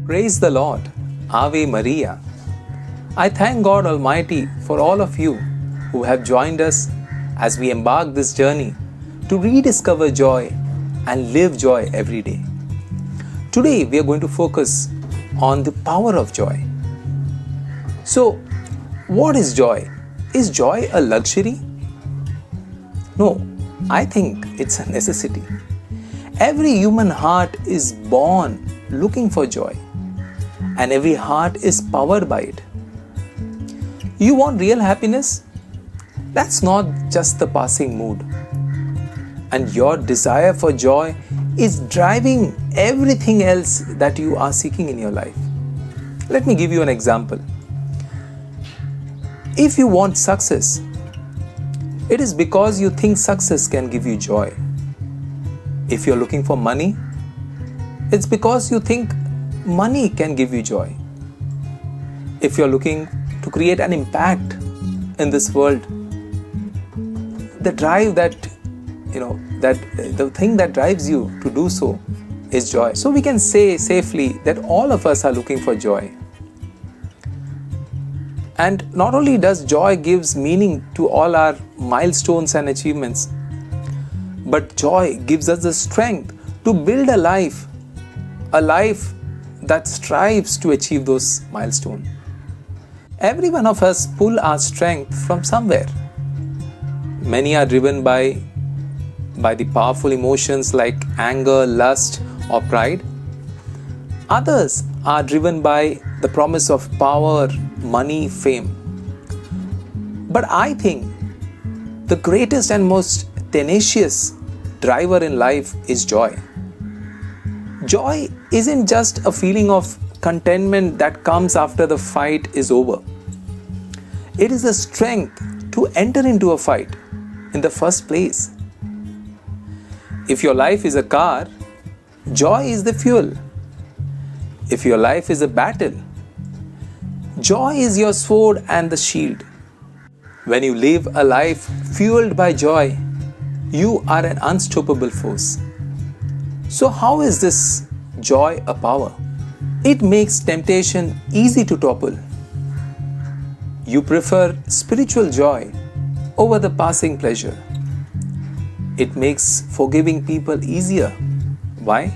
Praise the Lord. Ave Maria. I thank God Almighty for all of you who have joined us as we embark this journey to rediscover joy and live joy every day. Today we are going to focus on the power of joy. So, what is joy? Is joy a luxury? No, I think it's a necessity. Every human heart is born looking for joy, and every heart is powered by it. You want real happiness? That's not just the passing mood. And your desire for joy is driving everything else that you are seeking in your life. Let me give you an example. If you want success, it is because you think success can give you joy. If you're looking for money, it's because you think money can give you joy. If you're looking to create an impact in this world, the drive the thing that drives you to do so is joy. So we can say safely that all of us are looking for joy. And not only does joy gives meaning to all our milestones and achievements, but joy gives us the strength to build a life that strives to achieve those milestones. Every one of us pull our strength from somewhere. Many are driven by the powerful emotions like anger, lust, or pride. Others are driven by the promise of power, money, fame. But I think the greatest and most tenacious driver in life is joy. Joy isn't just a feeling of contentment that comes after the fight is over. It is the strength to enter into a fight in the first place. If your life is a car, joy is the fuel. If your life is a battle, joy is your sword and the shield. When you live a life fueled by joy, you are an unstoppable force. So how is this joy a power? It makes temptation easy to topple. You prefer spiritual joy over the passing pleasure. It makes forgiving people easier. Why?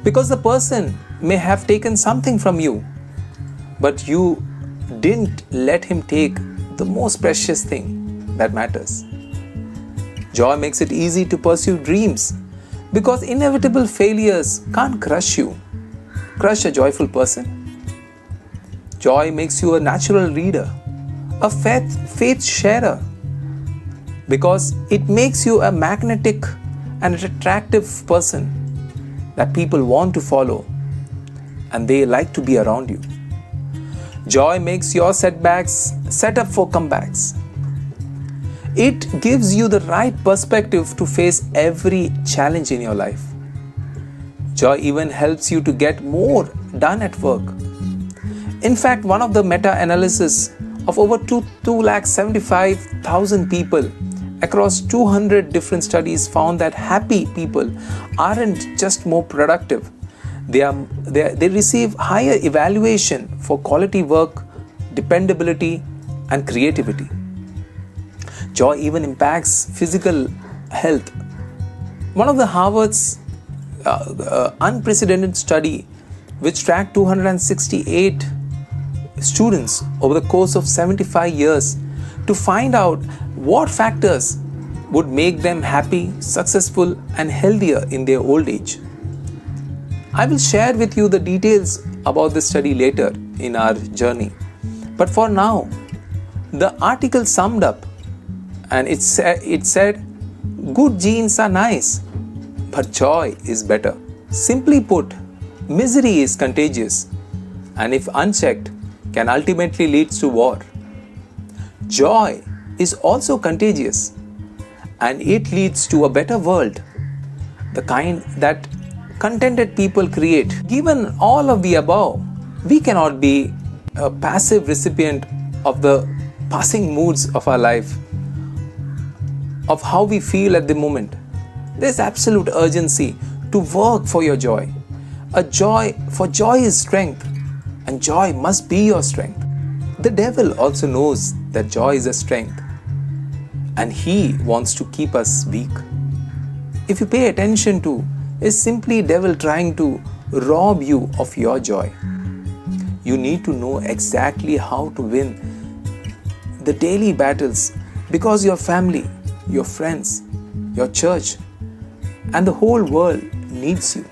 Because the person may have taken something from you, but you didn't let him take the most precious thing that matters. Joy makes it easy to pursue dreams because inevitable failures can't crush a joyful person. Joy makes you a natural reader, a faith sharer, because it makes you a magnetic and attractive person that people want to follow and they like to be around you. Joy makes your setbacks set up for comebacks. It gives you the right perspective to face every challenge in your life. Joy even helps you to get more done at work. In fact, one of the meta-analysis of over 275,000 people across 200 different studies found that happy people aren't just more productive. They receive higher evaluation for quality work, dependability, and creativity. Joy even impacts physical health. One of the Harvard's unprecedented study, which tracked 268 students over the course of 75 years to find out what factors would make them happy, successful, and healthier in their old age. I will share with you the details about this study later in our journey. But for now, the article summed up, and it said, good genes are nice, but joy is better. Simply put, misery is contagious, and if unchecked, can ultimately lead to war. Joy is also contagious, and it leads to a better world, the kind that contented people create. Given all of the above, we cannot be a passive recipient of the passing moods of our life, of how we feel at the moment. There's absolute urgency to work for your joy. For joy is strength, and joy must be your strength. The devil also knows that joy is a strength, and he wants to keep us weak. If you pay attention to, is simply devil trying to rob you of your joy. You need to know exactly how to win the daily battles, because your family, your friends, your church, and the whole world needs you.